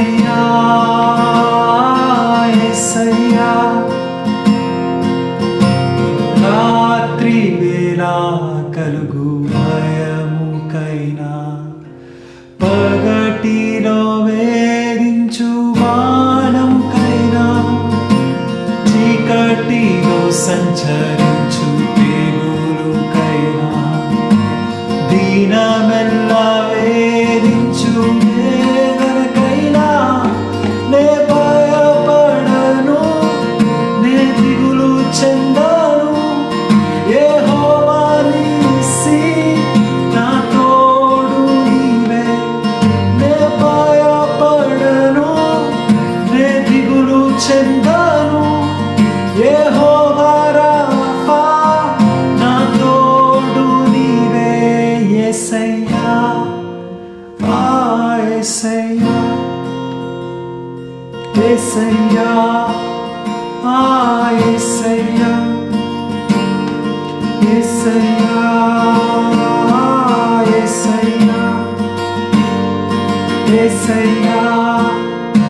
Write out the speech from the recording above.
యేసయ్యా యేసయ్యా రాత్రి వేళ కలుగు భయముకైనా పగటిలో వేధించు బాణముకైనా చీకటిలో సంచరించు తెగులుకైనా దీనమెల్లా వేధించు వేదనకైనా నే భయపడను, నే దిగులు చెందను. యెహోవా నీసి నా తోడు నీవే, నే భయపడను, నే దిగులు చెందను. యెహోవా రాఫా నా తోడు నీవే. యేసయ్యా యేసయ్యా యేసయ్యా యేసయ్యా యేసయ్యా యేసయ్యా యేసయ్యా